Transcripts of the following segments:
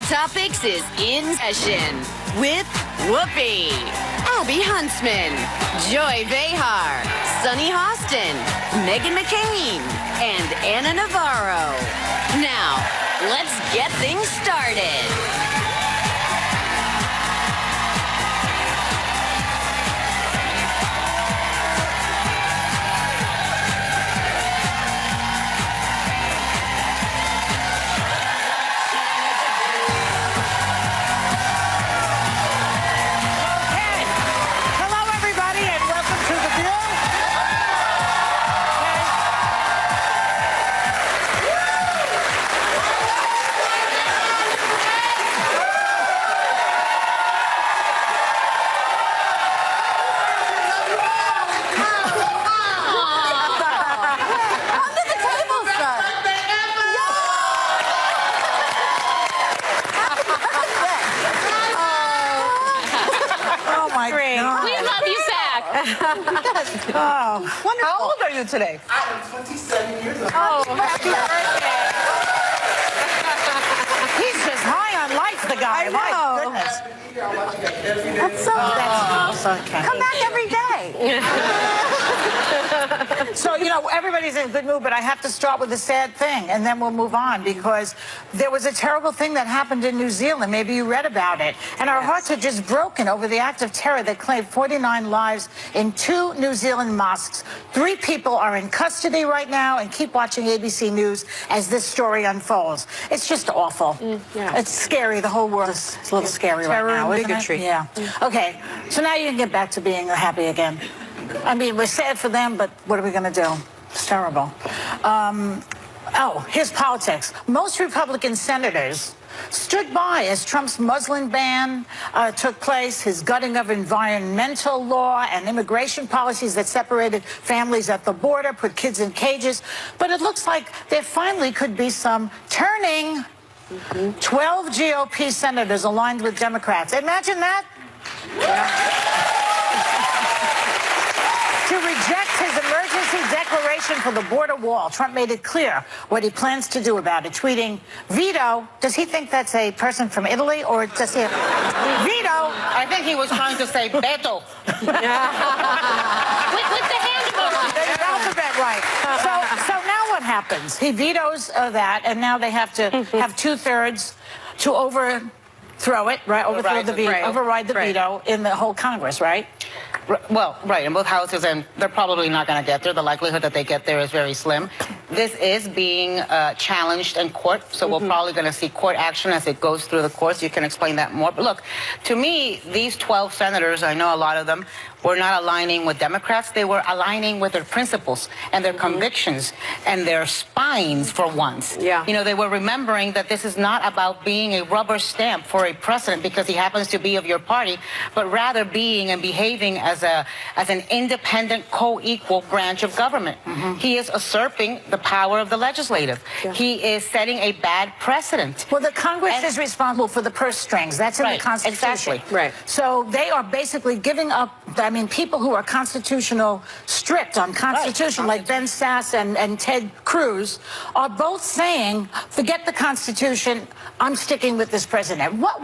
Topics is in session with Whoopi, Abby Huntsman, Joy Behar, Sunny Hostin, Meghan McCain, and Anna Navarro. Now, let's get things started. Oh, wonderful. How old are you today? I am 27 years old. Oh, happy birthday. He's just high on life, the guy. I know. My goodness. That's so Okay. Come back every day. So, you know, everybody's in a good mood, but I have to start with a sad thing, and then we'll move on, because there was a terrible thing that happened in New Zealand. Maybe you read about it. And our hearts are just broken over the act of terror that claimed 49 lives in 2 New Zealand mosques. 3 people are in custody right now, and keep watching ABC News as this story unfolds. It's just awful. It's scary. The whole world is a little scary right now, isn't it? Yeah. Okay, so now you can get back to being happy again. I mean, we're sad for them, but what are we going to do? It's terrible. Oh, here's politics. Most Republican senators stood by as Trump's Muslim ban took place, his gutting of environmental law and immigration policies that separated families at the border, put kids in cages. But it looks like there finally could be some turning. 12 GOP senators aligned with Democrats. Imagine that. To reject his emergency declaration for the border wall, Trump made it clear what he plans to do about it, tweeting, "Veto." Does he think that's a person from Italy, or does he veto? I think he was trying to say Beto. with the hand motion. The alphabet right. So now what happens? He vetoes that, and now they have to have 2/3 to overthrow it, right? Override the veto in the whole Congress, right? Well, right, in both houses, and they're probably not going to get there. The likelihood that they get there is very slim. This is being challenged in court, so we're probably going to see court action as it goes through the courts. You can explain that more. But look, to me, these 12 senators, I know a lot of them, were not aligning with Democrats. They were aligning with their principles and their convictions and their spines for once. Yeah. You know, they were remembering that this is not about being a rubber stamp for a president because he happens to be of your party, but rather being and behaving as an independent, co-equal branch of government. He is usurping the power of the legislative. Yeah. He is setting a bad precedent. Well, the Congress is responsible for the purse strings. That's in the Constitution. Exactly. Right. So they are basically giving up. I mean, people who are constitutional strict on Constitution, like Ben Sasse and Ted Cruz, are both saying, forget the Constitution, I'm sticking with this president. Why?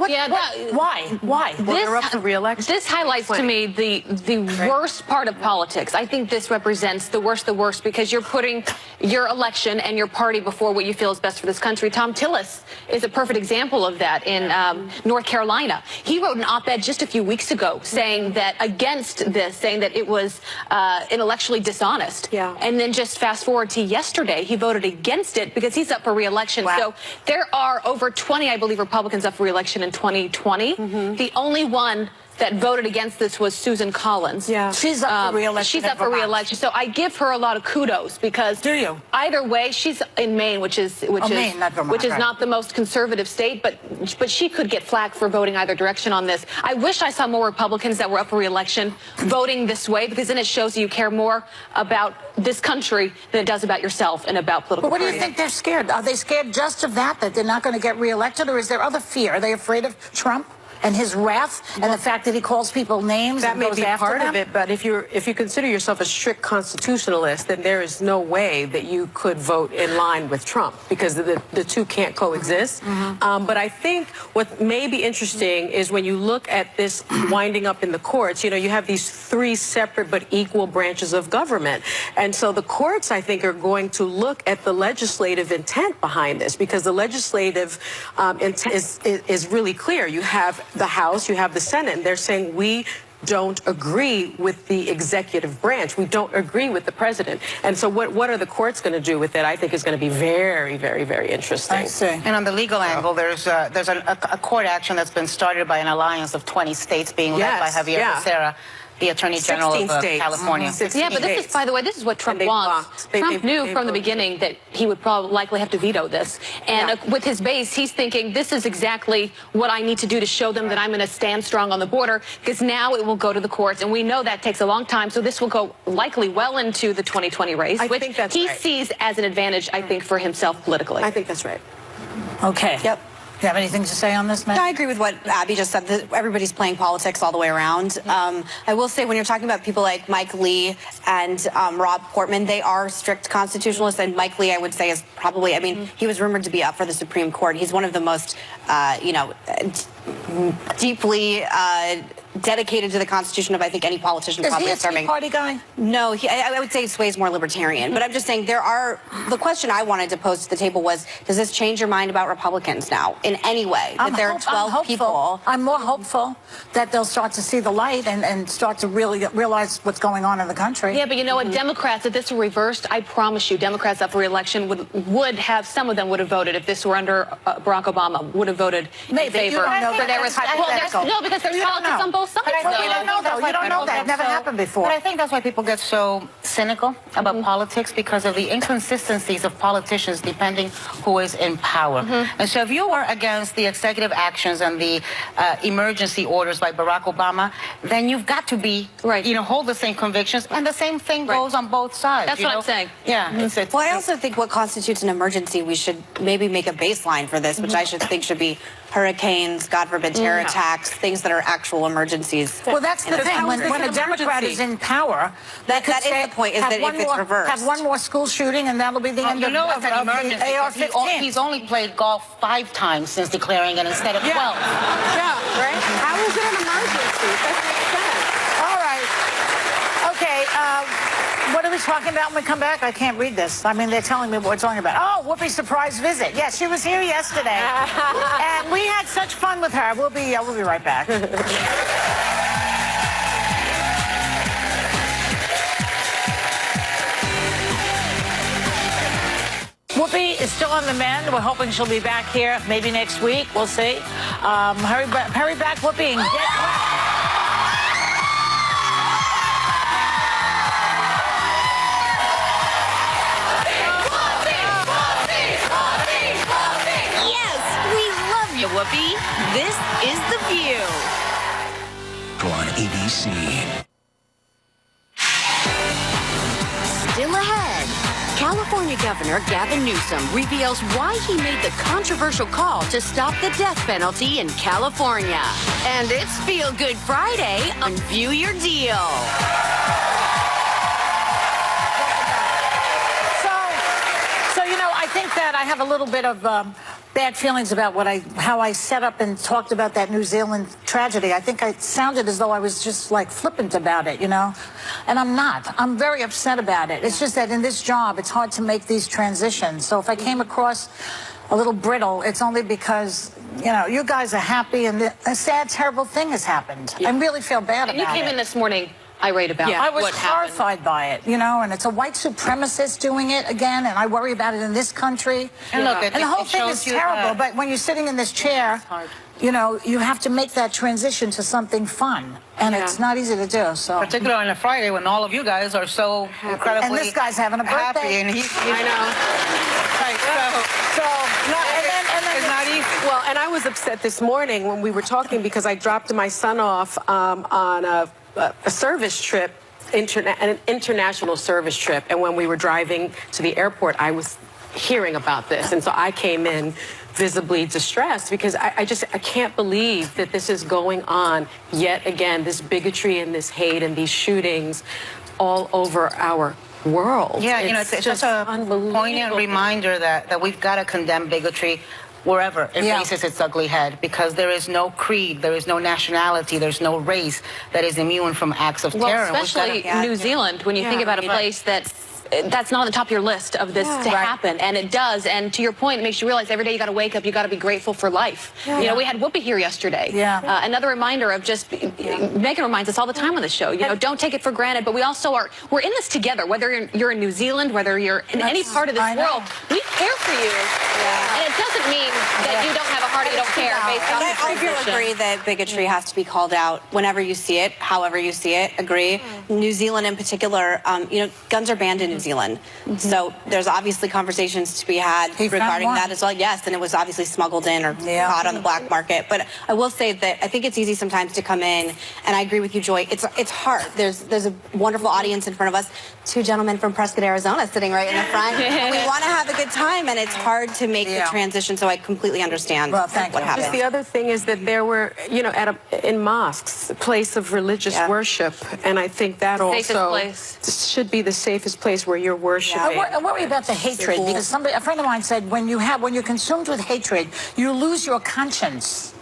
They're up for re-election. This highlights to me the worst part of politics. I think this represents the worst of the worst, because you're putting your election and your party before what you feel is best for this country. Tom Tillis is a perfect example of that in North Carolina. He wrote an op-ed just a few weeks ago saying that against this, saying that it was intellectually dishonest. Yeah. And then just fast forward to yesterday, he voted against it because he's up for re-election. Wow. So there are over 20, I believe, Republicans up for re-election in 2020. The only one that voted against this was Susan Collins. Yeah. She's up for re-election. She's up for re-election. So I give her a lot of kudos because Do you? Either way, she's in Maine, which is Maine, not Vermont, which is right. not the most conservative state, but she could get flack for voting either direction on this. I wish I saw more Republicans that were up for re-election voting this way, because then it shows you care more about this country than it does about yourself and about political But what do you parties. think they're scared? Are they scared just of that they're not going to get reelected, or is there other fear? Are they afraid of Trump and his wrath and the fact that he calls people names That and may goes be after part them? of it, but if you consider yourself a strict constitutionalist, then there is no way that you could vote in line with Trump, because the two can't coexist. But I think what may be interesting is when you look at this winding up in the courts, you know, you have these three separate but equal branches of government. And so the courts, I think, are going to look at the legislative intent behind this, because the legislative intent is really clear. You have the House, you have the Senate, and they're saying we don't agree with the executive branch. We don't agree with the president. And so what are the courts going to do with it, I think, is going to be very, very, very interesting. I see. And on the legal angle, there's a court action that's been started by an alliance of 20 states being led by Yes, Javier yeah. Becerra, the Attorney General 16 of states. California. 16 Yeah, but this is, states. by the way, this is what Trump And they wants. blocked. Trump knew they from the voted. beginning that he would probably likely have to veto this. And Yeah. with his base, he's thinking, this is exactly what I need to do to show them that I'm going to stand strong on the border, because now it will go to the courts. And we know that takes a long time. So this will go likely well into the 2020 race, I which think that's he right. sees as an advantage, I think, for himself politically. I think that's right. Okay. Yep. You have anything to say on this, Matt? I agree with what Abby just said. That everybody's playing politics all the way around. I will say, when you're talking about people like Mike Lee and Rob Portman, they are strict constitutionalists. And Mike Lee, I would say, is probably, I mean, he was rumored to be up for the Supreme Court. He's one of the most, deeply dedicated to the Constitution of, I think, any politician Is probably he a Tea serving. Party guy? No, I would say he sways more libertarian. But I'm just saying the question I wanted to pose to the table was, does this change your mind about Republicans now in any way? That there are 12 people. I'm more hopeful that they'll start to see the light and start to really realize what's going on in the country. Yeah, but you know what? Democrats, if this were reversed, I promise you, Democrats up for re-election would have, some of them would have voted, if this were under Barack Obama, would have voted Maybe. in favor. You don't know for that. their That's hypothetical. No, because there's You don't politics know. on both sides. But you don't know, though. You don't know that. It never happened before. But I think that's why people get so cynical about politics, because of the inconsistencies of politicians depending who is in power. And so if you were against the executive actions and the emergency orders by Barack Obama, then you've got to be, hold the same convictions. And the same thing goes on both sides. That's what I'm saying. Yeah. Well, I also think what constitutes an emergency, we should maybe make a baseline for this, which I should be hurricanes, God forbid, terror attacks, things that are actual emergencies. Well, that's the thing. When a Democrat is in power, that is the point, is that if it's reversed. Have one more school shooting, and that'll be the end You know of it's an emergency. the AR-15. He's only played golf 5 times since declaring it instead of 12. Yeah, right? How is it an emergency? That makes sense. All right. Okay. What are we talking about when we come back? I can't read this. I mean, they're telling me what we're talking about. Oh, Whoopi's surprise visit. Yes, she was here yesterday, and we had such fun with her. We'll be right back. Whoopi is still on the mend. We're hoping she'll be back here maybe next week. We'll see. Hurry back, Whoopi, and get well. Yes, we love you, Whoopi. This is The View. On ABC. Still ahead, California Governor Gavin Newsom reveals why he made the controversial call to stop the death penalty in California. And it's Feel Good Friday on View Your Deal. So I think that I have a little bit of bad feelings about how I set up and talked about that New Zealand tragedy. I think I sounded as though I was just like flippant about it, and I'm not. I'm very upset about it. It's just that in this job, it's hard to make these transitions. So if I came across a little brittle, it's only because, you guys are happy and a sad, terrible thing has happened. I really feel bad about it. And you came in this morning irate about I was what happened. horrified by it, and it's a white supremacist doing it again, and I worry about it in this country. And look, and the whole thing is terrible, but when you're sitting in this chair, you have to make that transition to something fun, and it's not easy to do. So, particularly on a Friday when all of you guys are so incredibly and this guy's having a birthday. happy, and he's I know. It's not easy. Well, and I was upset this morning when we were talking because I dropped my son off on a service trip, an international service trip, and when we were driving to the airport, I was hearing about this, and so I came in visibly distressed because I can't believe that this is going on yet again, this bigotry and this hate and these shootings all over our world. Yeah, it's just a poignant reminder that we've got to condemn bigotry wherever it raises its ugly head, because there is no creed, there is no nationality, there's no race that is immune from acts of terror. Especially New Zealand, when you think about a place that's not on the top of your list of this to happen, and it does. And to your point, it makes you realize every day you got to wake up, you got to be grateful for life. You know, we had Whoopi here yesterday. Another reminder of just Megan reminds us all the time on the show. You know, don't take it for granted. But we also we're in this together. Whether you're in New Zealand, whether you're in any part of this world, we care for you. And it doesn't mean that you don't have a heart, you don't care. Based on I do agree that bigotry has to be called out whenever you see it, however you see it. Agree. New Zealand in particular, guns are banned in New Zealand. So there's obviously conversations to be had regarding that as well. Yes, and it was obviously smuggled in or caught on the black market. But I will say that I think it's easy sometimes to come in, and I agree with you, Joy. It's hard. There's a wonderful audience in front of us. 2 gentlemen from Prescott, Arizona sitting right in the front. We want to have a good time, and it's hard to make the transition, so I completely understand what happened. Just the other thing is that there were, in mosques, a place of religious worship, and I think that also should be the safest place where you're worshiping. I worry about the hatred, because a friend of mine said when you're consumed with hatred, you lose your conscience.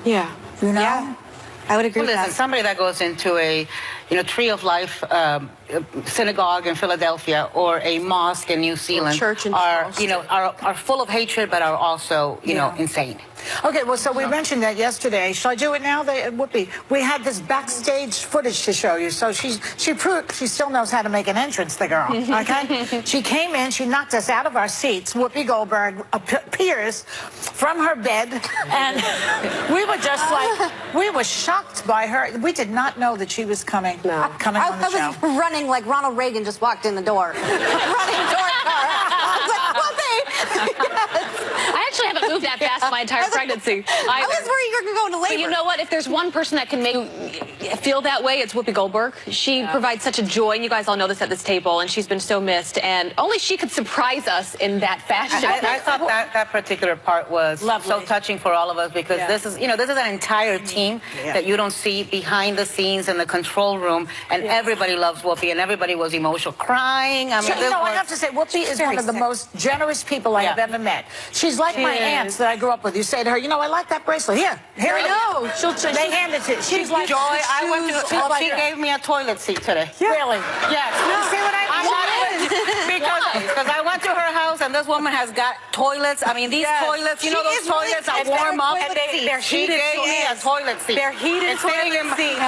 Yeah. You know? Yeah. I would agree with that. Somebody that goes into a Tree of Life synagogue in Philadelphia or a mosque in New Zealand church in are full of hatred, but are also insane. Okay, well, so we mentioned that yesterday. Shall I do it now? Whoopi, we had this backstage footage to show you. So she proved she still knows how to make an entrance, the girl, okay? She came in, she knocked us out of our seats. Whoopi Goldberg appears from her bed, and we were just we were shocked by her. We did not know that she was coming on the show. I was running like Ronald Reagan just walked in the door. Running toward her. I was like, Whoopi! I actually haven't moved that fast my entire pregnancy. I was worried you were going to labor. But you know what? If there's one person that can make you feel that way, it's Whoopi Goldberg. She provides such a joy, and you guys all know this at this table, and she's been so missed, and only she could surprise us in that fashion. I thought that particular part was so touching for all of us, because this is an entire team that you don't see behind the scenes in the control room, and everybody loves Whoopi, and everybody was emotional, crying. I mean, I have to say, Whoopi is one of the most generous people I have ever met. She's like my aunts that I grew up with. You say to her, I like that bracelet. Here I know. They hand it to you. She's like, Joy, she gave me a toilet seat today. Really? Yes. You see what I mean? Because I went to her house, and this woman has got toilets. I mean, these toilets, those toilets are warm up. She gave me a toilet seat. They're heated toilet seats.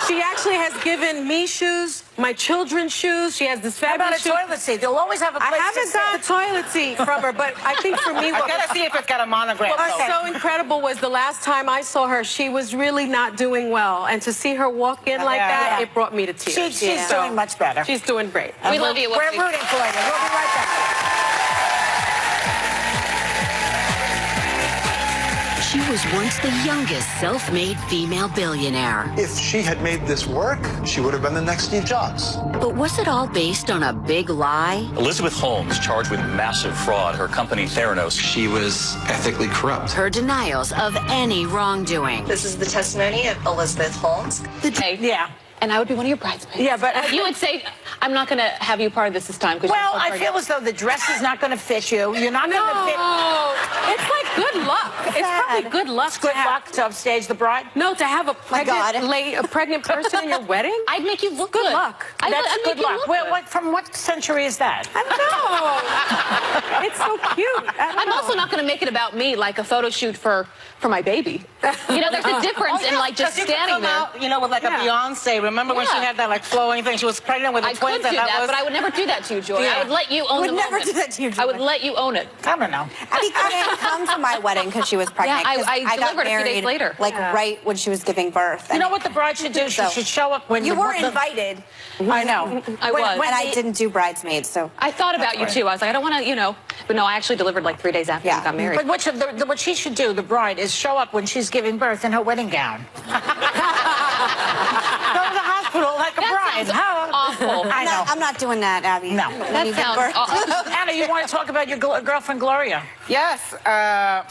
She actually has given me shoes, my children's shoes. She has this fabulous shoe. Toilet seat? They'll always have a place. I haven't got a toilet seat from her, but I think for me, I gotta see if it's got a monogram. What was so incredible was the last time I saw her, she was really not doing well, and to see her walk in like that, it brought me to tears. She's doing much better. She's doing great. We love you. We're rooting for you. We'll be right back. She was once the youngest self-made female billionaire. If she had made this work, she would have been the next Steve Jobs. But was it all based on a big lie? Elizabeth Holmes, charged with massive fraud, her company Theranos. She was ethically corrupt. Her denials of any wrongdoing. This is the testimony of Elizabeth Holmes. And I would be one of your bridesmaids. Yeah, but you would say, I'm not going to have you part of this time. Well, I feel as though the dress is not going to fit you. You're not going to fit. It's like good luck. It's probably good luck. It's good luck to upstage the bride? No, to have a pregnant person in your wedding? I'd make you look good. Luck. That's good luck. From what century is that? I know. It's so cute. I'm also not going to make it about me, like a photo shoot for my baby. There's a difference in just standing there. Out, with like a Beyonce. Remember when she had that flowing thing? She was pregnant with the twins. I could do that, but I would never do that to you, Joy. I would let you own the moment. I would never do that to you, Joy. I would let you own it. I don't know. Abby couldn't come to my wedding because she was pregnant. Yeah, I got delivered married a few days later. Right when she was giving birth. You know what the bride should do? She should show up when you were invited. I know. I was. And I didn't do bridesmaids, so. I thought about you, too. I was like, I don't want to, But no, I actually delivered 3 days after we got married. But what she should do, the bride, is show up when she's giving birth in her wedding gown. Go to the hospital like a bride. sounds How? awful. I know. I'm not doing that, Abby. No. That sounds awful. Anna, you want to talk about your girlfriend, Gloria? Yes.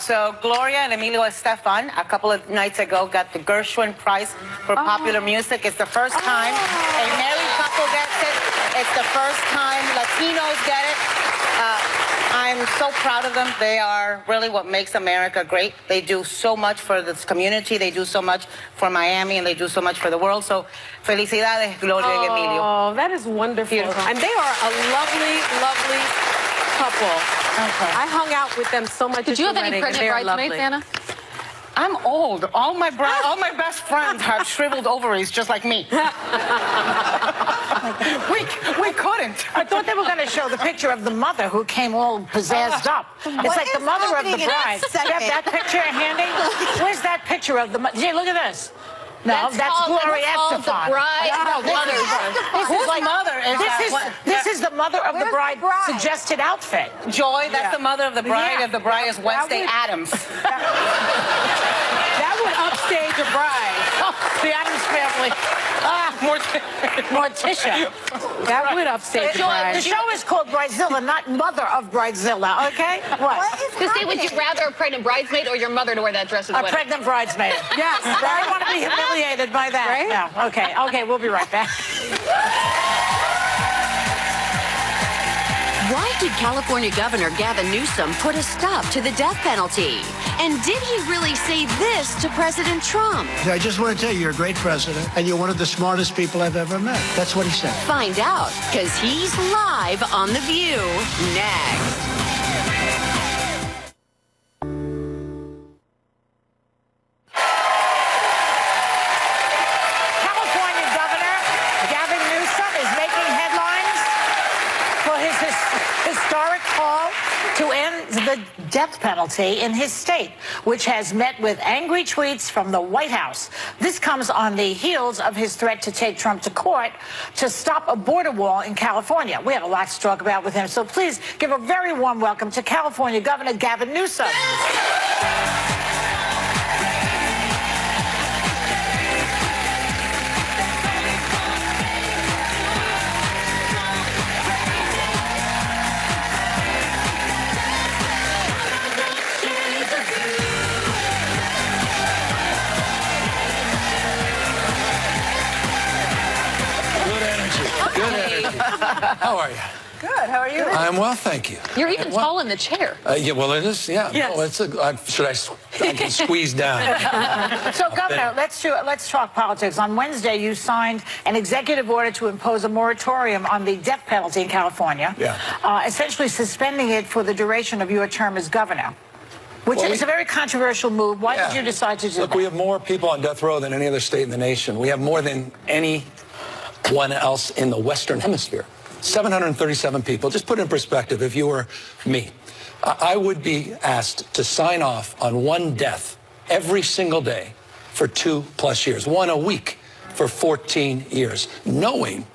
So Gloria and Emilio Estefan, a couple of nights ago, got the Gershwin Prize for Popular Music. It's the first time a married couple gets it. It's the first time Latinos get it. I'm so proud of them. They are really what makes America great. They do so much for this community. They do so much for Miami, and they do so much for the world. So, felicidades, Gloria and Emilio. Oh, that is wonderful. Beautiful. And they are a lovely, lovely couple. Okay. I hung out with them so much. Did you have any pregnant bridesmaids, Anna? I'm old. All my best friends have shriveled ovaries just like me. we couldn't. I thought they were going to show the picture of the mother who came all pizzazzed up. It's like the mother of the bride. Do you have that picture handy? Where's that picture of the mother? Gee, look at this. No, that's Gloria Estefan. The bride. This is the mother of the bride suggested outfit. Joy, that's the mother of the bride. Of the bride is Wednesday Addams. That would upstage a bride. The Addams family. Morticia. That would upstage a bride. The show is called Bridezilla, not Mother of Bridezilla, okay? What? To say, would you rather a pregnant bridesmaid or your mother to wear that dress at the A wedding? pregnant bridesmaid. Yes. I don't want to be humiliated by that. Right? No. Okay, we'll be right back. Why did California Governor Gavin Newsom put a stop to the death penalty? And did he really say this to President Trump? I just want to tell you, you're a great president, and you're one of the smartest people I've ever met. That's what he said. Find out, because he's live on The View next. California Governor Gavin Newsom is making headlines for his historic call to end the death penalty in his state, which has met with angry tweets from the White House. This comes on the heels of his threat to take Trump to court to stop a border wall in California. We have a lot to talk about with him, so please give a very warm welcome to California Governor Gavin Newsom. How are you? Good. How are you? I'm well, thank you. You're even tall in the chair. Yeah, well, it is. Yeah. Yes. No, it's I can squeeze down. So, Governor, let's talk politics. On Wednesday, you signed an executive order to impose a moratorium on the death penalty in California, essentially suspending it for the duration of your term as governor. Which is a very controversial move. Why did you decide to do that? Look, we have more people on death row than any other state in the nation. We have more than anyone else in the Western Hemisphere. 737 people. Just put it in perspective, if you were me, I would be asked to sign off on one death every single day for 2+ years, one a week for 14 years, knowing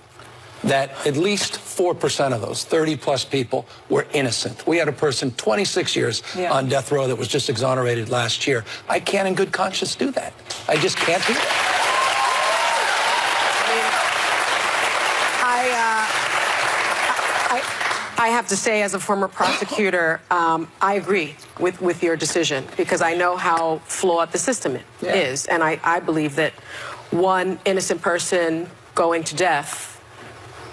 that at least 4% of those 30+ people were innocent. We had a person 26 years on death row that was just exonerated last year. I can't in good conscience do that. I just can't do that. I have to say, as a former prosecutor, I agree with your decision, because I know how flawed the system is. And I believe that one innocent person going to death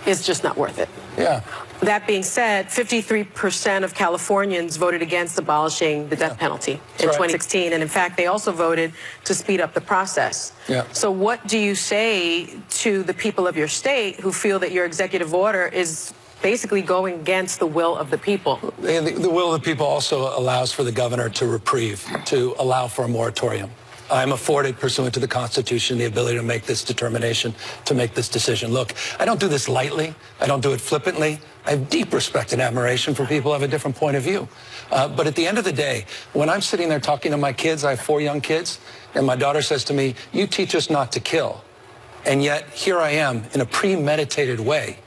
is just not worth it. Yeah. That being said, 53% of Californians voted against abolishing the death penalty in 2016. And in fact, they also voted to speed up the process. Yeah. So what do you say to the people of your state who feel that your executive order is basically going against the will of the people? The will of the people also allows for the governor to reprieve, to allow for a moratorium. I'm afforded, pursuant to the Constitution, the ability to make this determination, to make this decision. Look, I don't do this lightly. I don't do it flippantly. I have deep respect and admiration for people who have a different point of view. But at the end of the day, when I'm sitting there talking to my kids, I have 4 young kids, and my daughter says to me, "You teach us not to kill." And yet, here I am, in a premeditated way,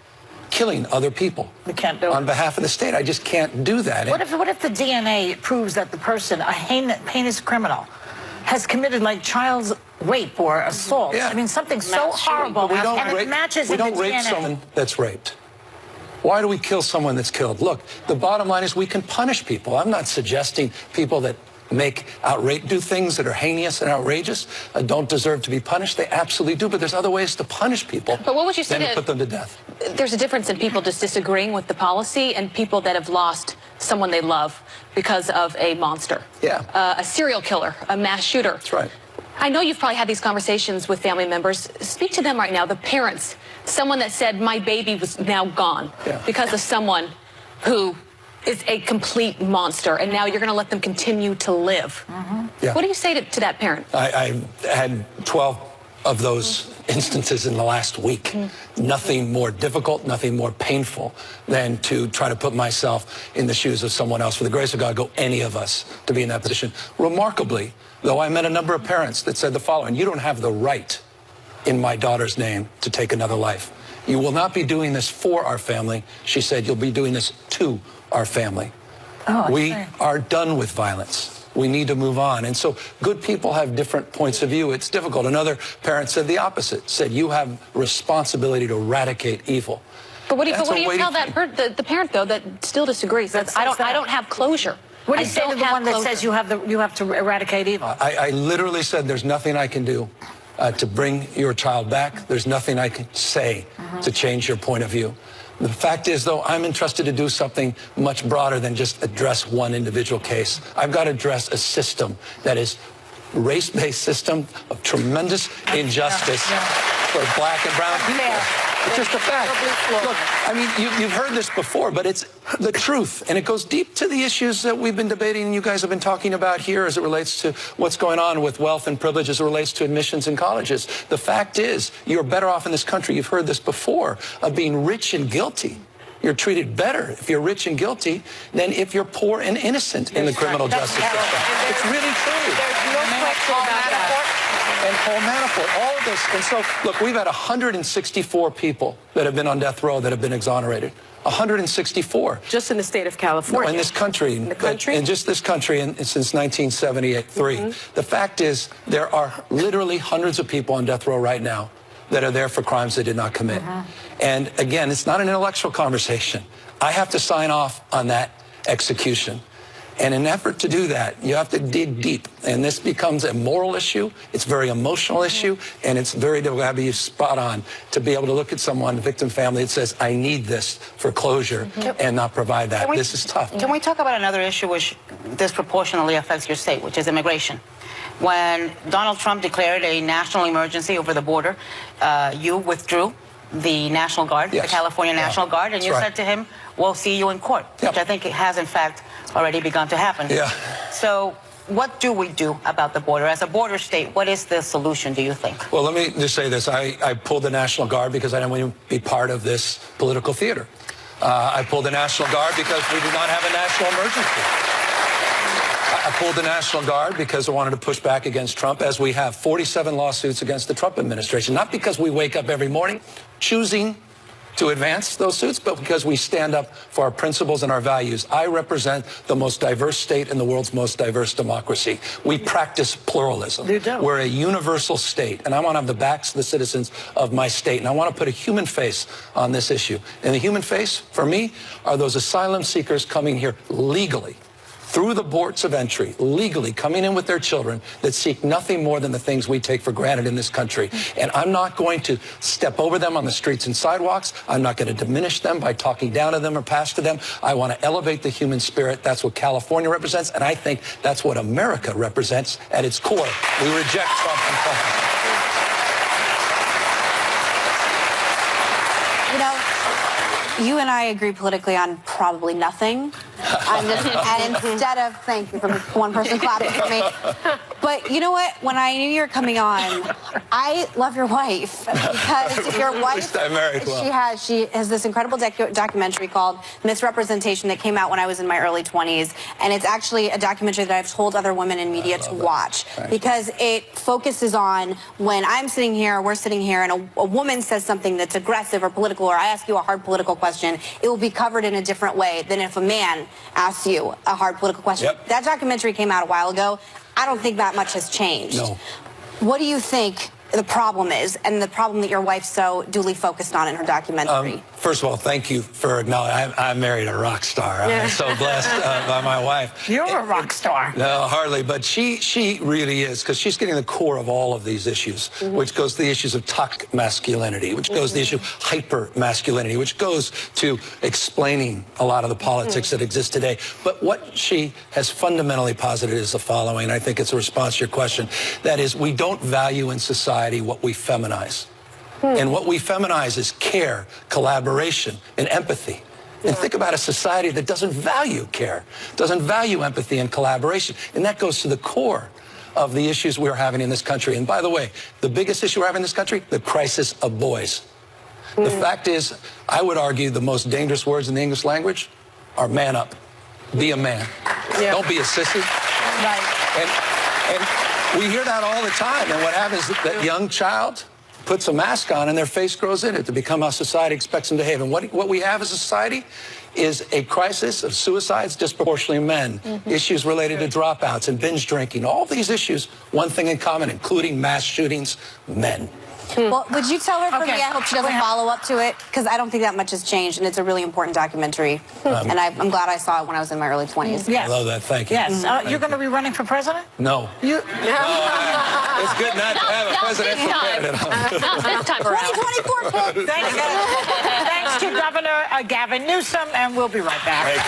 killing other people on behalf of the state. I just can't do that. What if the DNA proves that the person, a heinous criminal, has committed like child rape or assault. Yeah. I mean, something so horrible, We don't and rape, it matches we in the don't rape DNA. someone that's raped. Why do we kill someone that's killed? Look, the bottom line is we can punish people. I'm not suggesting people that do things that are heinous and outrageous don't deserve to be punished. They absolutely do, but there's other ways to punish people. But what would you say than to put them to death? There's a difference in people just disagreeing with the policy and people that have lost someone they love because of a monster. Yeah. A serial killer, a mass shooter. That's right. I know you've probably had these conversations with family members. Speak to them right now, the parents, someone that said, my baby was now gone because of someone who is a complete monster, and now you're going to let them continue to live. Yeah. What do you say to that parent? I had 12 of those instances in the last week. Nothing more difficult, nothing more painful than to try to put myself in the shoes of someone else. For the grace of God, go any of us to be in that position. Remarkably, though, I met a number of parents that said the following: you don't have the right in my daughter's name to take another life. You will not be doing this for our family. She said, you'll be doing this to our family. We are done with violence. We need to move on. And so good people have different points of view. It's difficult. Another parent said the opposite, said you have responsibility to eradicate evil. But what do you tell the parent, though, that still disagrees? I don't have closure. What do you say to the one that says you have to eradicate evil? I literally said there's nothing I can do to bring your child back. There's nothing I can say to change your point of view. The fact is, though, I'm entrusted to do something much broader than just address one individual case. I've got to address a system that is a race-based system of tremendous injustice for black and brown people. It's just a fact. Look, I mean, you've heard this before, but it's the truth. And it goes deep to the issues that we've been debating and you guys have been talking about here as it relates to what's going on with wealth and privilege as it relates to admissions in colleges. The fact is, you're better off in this country, you've heard this before, of being rich and guilty. You're treated better if you're rich and guilty than if you're poor and innocent in the criminal justice system. It's really true. There's no question about that. And Paul Manafort, all of this. And so, look, we've had 164 people that have been on death row that have been exonerated. 164. Just in the state of California. No, in this country. In the country? In just this country since 1973. The fact is, there are literally hundreds of people on death row right now that are there for crimes they did not commit. And again, it's not an intellectual conversation. I have to sign off on that execution. And in an effort to do that, you have to dig deep. And this becomes a moral issue. It's a very emotional issue. And it's very difficult to be spot on to be able to look at someone, the victim family, that says, I need this for closure and not provide that. This is tough. Can we talk about another issue which disproportionately affects your state, which is immigration? When Donald Trump declared a national emergency over the border, you withdrew the National Guard, the California National Guard, and you said to him, we'll see you in court, which I think it has, in fact, already begun to happen. So what do we do about the border? As a border state, what is the solution, do you think? Well, let me just say this. I pulled the National Guard because I didn't want to be part of this political theater. I pulled the National Guard because we did not have a national emergency. I pulled the National Guard because I wanted to push back against Trump, as we have 47 lawsuits against the Trump administration. Not because we wake up every morning choosing to advance those suits, but because we stand up for our principles and our values. I represent the most diverse state in the world's most diverse democracy. We practice pluralism. We're a universal state, and I want to have the backs of the citizens of my state, and I want to put a human face on this issue. And the human face, for me, are those asylum seekers coming here legally, through the ports of entry, legally coming in with their children, that seek nothing more than the things we take for granted in this country. And I'm not going to step over them on the streets and sidewalks. I'm not going to diminish them by talking down to them or past to them. I want to elevate the human spirit. That's what California represents, and I think that's what America represents at its core. We reject Trump and Trump. You know, you and I agree politically on probably nothing. And instead of, thank you for one person clapping for me. But you know what? When I knew you were coming on, I love your wife, because your wife, she has this incredible documentary called Misrepresentation that came out when I was in my early 20s, and it's actually a documentary that I've told other women in media to watch, because it focuses on when I'm sitting here, we're sitting here, and a woman says something that's aggressive or political, or I ask you a hard political question, it will be covered in a different way than if a man asks you a hard political question. That documentary came out a while ago. I don't think that much has changed. what do you think the problem is, and the problem that your wife's so duly focused on in her documentary? First of all, thank you for acknowledging. I married a rock star. I'm so blessed by my wife. You're a rock star. No, hardly, but she really is, because she's getting the core of all of these issues, which goes to the issues of toxic masculinity, which goes to the issue of hyper masculinity, which goes to explaining a lot of the politics that exist today. But what she has fundamentally posited is the following. I think it's a response to your question. That is, we don't value in society what we feminize. And what we feminize is care, collaboration, and empathy. And think about a society that doesn't value care, doesn't value empathy and collaboration. And that goes to the core of the issues we're having in this country. And by the way, the biggest issue we're having in this country, the crisis of boys. The fact is, I would argue the most dangerous words in the English language are man up. Be a man. Don't be a sissy. Right. And we hear that all the time. And what happens is that young child puts a mask on and their face grows in it to become how society expects them to behave. And what we have as a society is a crisis of suicides, disproportionately men, issues related to dropouts and binge drinking, all these issues, one thing in common, including mass shootings, men. Well, would you tell her for me? I hope she doesn't follow up to it, because I don't think that much has changed, and it's a really important documentary. And I'm glad I saw it when I was in my early 20s. Yes. I love that. Thank you. Yes. You're going to be running for president? No. You? It's good not to have a presidential candidate. Not this time around. 2024 pick. Thanks to Governor Gavin Newsom, and we'll be right back. Thank you.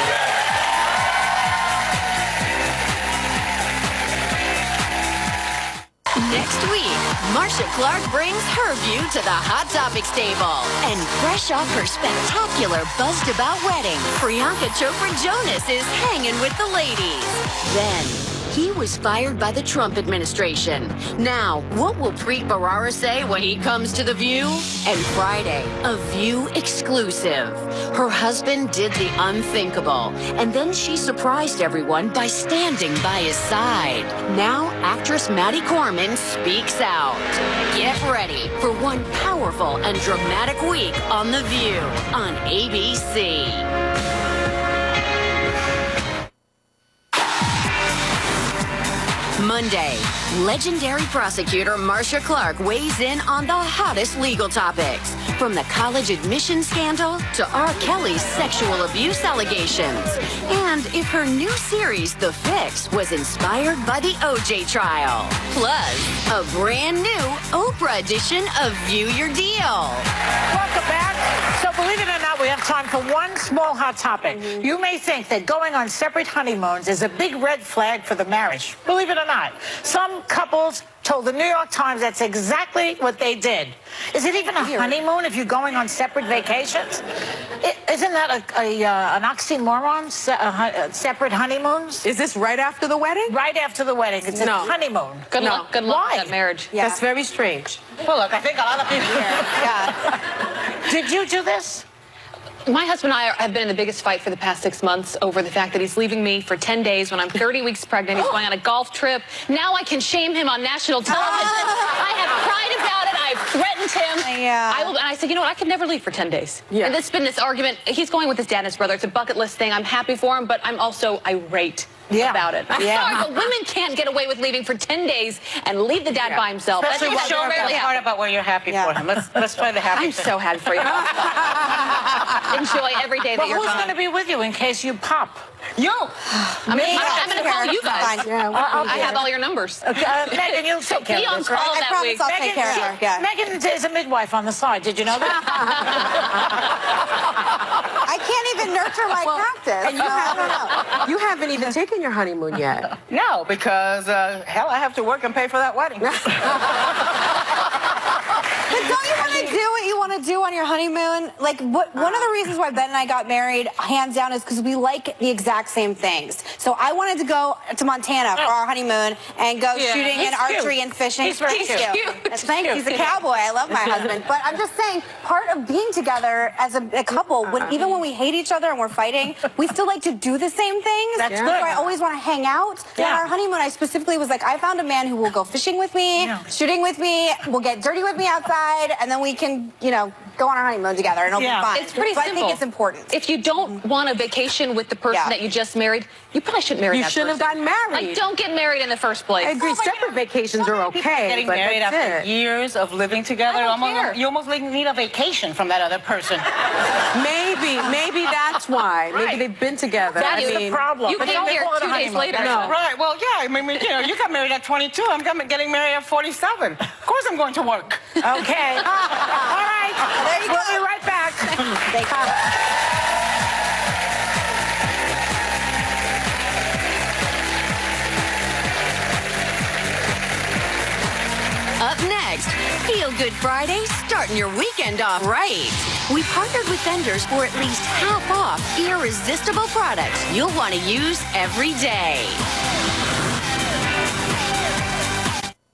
Next week, Marcia Clark brings her view to the Hot Topics table. And fresh off her spectacular buzzed about wedding, Priyanka Chopra Jonas is hanging with the ladies. Then, he was fired by the Trump administration. Now, what will Preet Bharara say when he comes to The View? And Friday, a View exclusive. Her husband did the unthinkable, and then she surprised everyone by standing by his side. Now, actress Maddie Corman speaks out. Get ready for one powerful and dramatic week on The View on ABC. Monday, legendary prosecutor Marcia Clark weighs in on the hottest legal topics, from the college admission scandal to R. Kelly's sexual abuse allegations, and if her new series, The Fix, was inspired by the O.J. trial. Plus, a brand new Oprah edition of View Your Deal. Welcome back. So believe it or not, we have time for one small hot topic. You may think that going on separate honeymoons is a big red flag for the marriage. Believe it or not. Some couples told the New York Times that's exactly what they did. Is it even a honeymoon if you're going on separate vacations? Isn't that an oxymoron, separate honeymoons? Is this right after the wedding? Right after the wedding. It's a honeymoon. Good luck. Good luck Why? with that marriage. Yeah. That's very strange. Well, look, I think a lot of people here. Yeah. Did you do this? My husband and I have been in the biggest fight for the past 6 months over the fact that he's leaving me for 10 days when I'm 30 weeks pregnant. He's going on a golf trip. Now I can shame him on national television. I have cried about it. I've threatened him. Yeah. And I said, you know what? I could never leave for 10 days. Yeah. And it's been this argument. He's going with his dad and his brother. It's a bucket list thing. I'm happy for him, but I'm also irate about it. I'm sorry, but women can't get away with leaving for 10 days and leave the dad by himself. Especially That's when you're rarely part happens. about where you're happy for him. Let's try the happy I'm thing. so happy for you. Enjoy every day But that you're who's gone. going to be with you in case you pop? I'm going to call you guys. I have all your numbers. Megan, you'll take care be of on this, call right? that I promise week. I'll take care of her. Yeah. Megan is a midwife on the side. Did you know that? I can't even nurture my practice. And I don't know. You haven't even taken your honeymoon yet. No, because, hell, I have to work and pay for that wedding. But don't you want to do what you want to do on your honeymoon? Like, one of the reasons why Ben and I got married, hands down, is because we like the exact same things. So I wanted to go to Montana for our honeymoon and go shooting and archery and fishing. He's very cute. Thank you. He's a cowboy. I love my husband. But I'm just saying, part of being together as a couple, even when we hate each other and we're fighting, we still like to do the same things. That's So good. I always want to hang out. Yeah. On our honeymoon, I specifically was like, I found a man who will go fishing with me, shooting with me, will get dirty with me outside, and then we can, go on our honeymoon together and it'll be fine. It's pretty so simple. I think it's important. If you don't want a vacation with the person that you just married, you probably shouldn't marry that person. You shouldn't have gotten married. Like, don't get married in the place. I agree. Separate vacations are okay. Getting but married that's after it. years of living together, you almost need a vacation from that other person. Maybe that's why. Maybe they've been together. That's the problem. You came here 2 days later. No. Right. Well, yeah. I mean, you got married at 22. I'm getting married at 47. Of course, I'm going to work. Okay. All right. There you go. We'll be right back. Thank you. Up next, Feel Good Friday, starting your weekend off right. We partnered with vendors for at least half off irresistible products you'll want to use every day.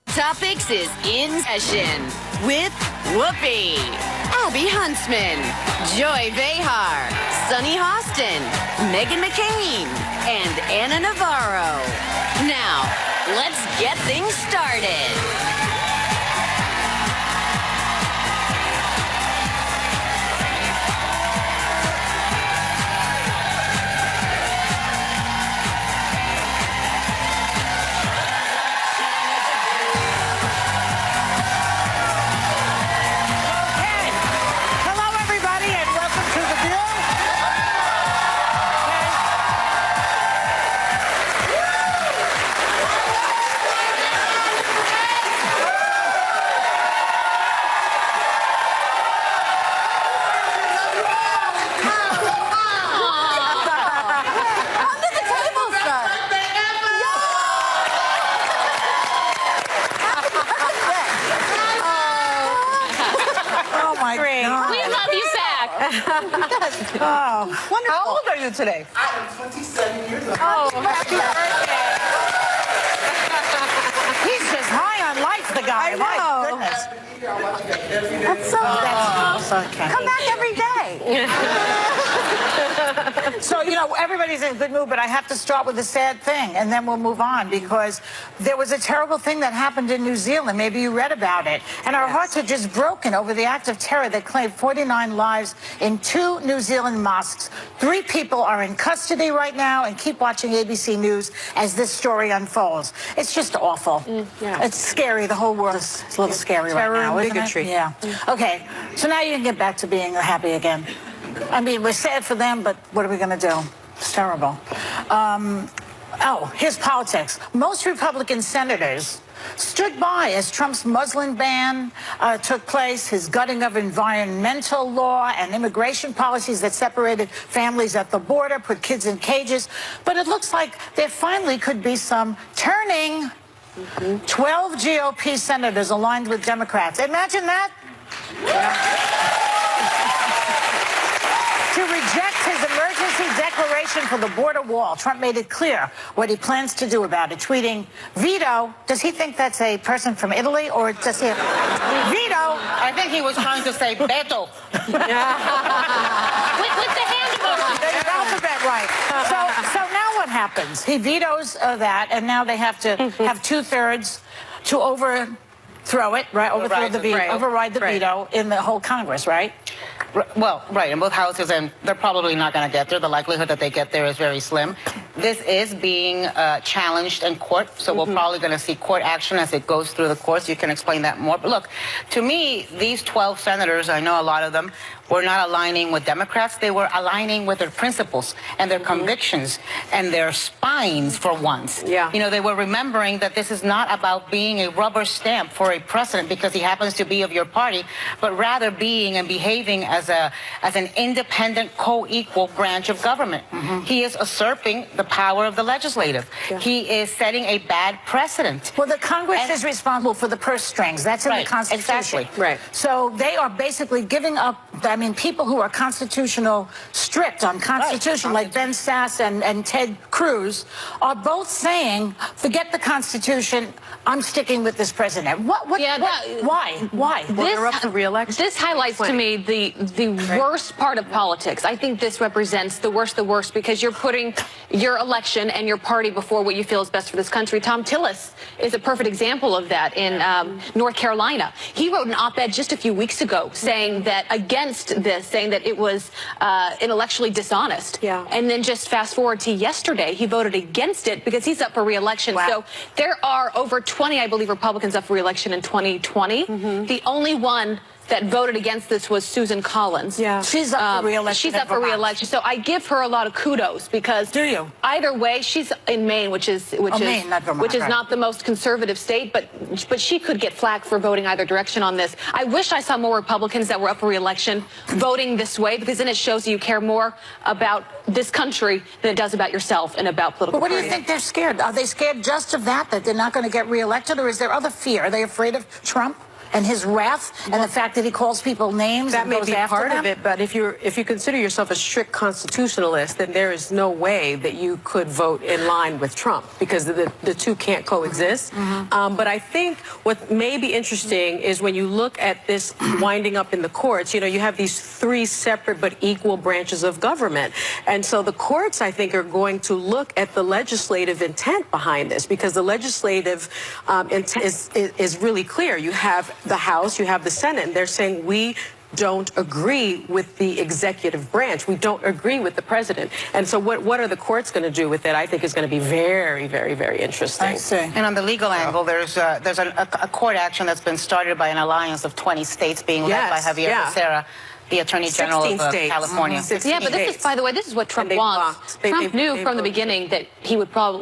Topics is in session with Whoopi, Abby Huntsman, Joy Behar, Sunny Hostin, Meghan McCain, and Anna Navarro. Now, let's get things started. Oh, wonderful. How old are you today? I'm 27 years old. Oh, happy birthday. He's just high on life, the guy. I know. My goodness. That's so That's okay. Come back every day. So, everybody's in a good mood, but I have to start with a sad thing, and then we'll move on, because there was a terrible thing that happened in New Zealand. Maybe you read about it. And our hearts are just broken over the act of terror that claimed 49 lives in 2 New Zealand mosques. 3 people are in custody right now, and keep watching ABC News as this story unfolds. It's just awful. It's scary. The whole world is a little scary right now, isn't bigotry. it? Yeah. Okay, so now you can get back to being happy again. I mean, we're sad for them, but what are we going to do? It's terrible. Here's politics. Most Republican senators stood by as Trump's Muslim ban took place, his gutting of environmental law and immigration policies that separated families at the border, put kids in cages. But it looks like there finally could be some turning. 12 GOP senators aligned with Democrats. Imagine that. To reject his emergency declaration for the border wall, Trump made it clear what he plans to do about it, tweeting, veto. Does he think that's a person from Italy, or does he veto? I think he was trying to say Beto. With the hand emoji. The alphabet right. So now what happens? He vetoes that, and now they have to have 2/3 to overthrow it, right? Override the veto in the whole Congress, right? Well, right, in both houses, and they're probably not going to get there. The likelihood that they get there is very slim. This is being challenged in court, so we're probably going to see court action as it goes through the courts. You can explain that more. But look, to me, these 12 senators, I know a lot of them, were not aligning with Democrats. They were aligning with their principles and their convictions and their spines for once. Yeah. They were remembering that this is not about being a rubber stamp for a president because he happens to be of your party, but rather being and behaving as an independent, co-equal branch of government. He is usurping the power of the legislative. Yeah. He is setting a bad precedent. Well, the Congress is responsible for the purse strings. That's in the Constitution. Exactly. Right. So they are basically giving up. I mean, people who are strict on Constitution, like Ben Sasse and Ted Cruz, are both saying, forget the Constitution, I'm sticking with this president. Why? Well, they're up for re-election. This highlights to me the the worst part of politics. I think this represents the worst because you're putting your election and your party before what you feel is best for this country. Tom Tillis is a perfect example of that in North Carolina. He wrote an op-ed just a few weeks ago saying that against this, saying that it was intellectually dishonest. Yeah. And then just fast forward to yesterday, he voted against it because he's up for re-election. Wow. So there are over 20, I believe, Republicans up for re-election in 2020. The only one that voted against this was Susan Collins. Yeah. She's up for re-election. She's up for re-election. So I give her a lot of kudos because Do you? either way, she's in Maine, which is Maine, not Vermont, right. not the most conservative state, but she could get flack for voting either direction on this. I wish I saw more Republicans that were up for re-election voting this way, because then it shows you care more about this country than it does about yourself and about political But what do you parties. think they're scared? Are they scared just of that they're not going to get reelected, or is there other fear? Are they afraid of Trump and his wrath and the fact that he calls people names That and may goes be after part them? of it, but if you consider yourself a strict constitutionalist, then there is no way that you could vote in line with Trump, because the two can't coexist. But I think what may be interesting is when you look at this winding up in the courts, you know, you have these three separate but equal branches of government. And so the courts, I think, are going to look at the legislative intent behind this, because the legislative intent is really clear. You have the House, you have the Senate, and they're saying we don't agree with the executive branch. We don't agree with the president. And so what are the courts going to do with it, I think is going to be very, very, very interesting. I see. And on the legal angle, there's a court action that's been started by an alliance of 20 states being led by Javier Becerra, the Attorney General of California. Yeah, but this is, by the way, this is what Trump wants. Trump knew from the beginning that he would probably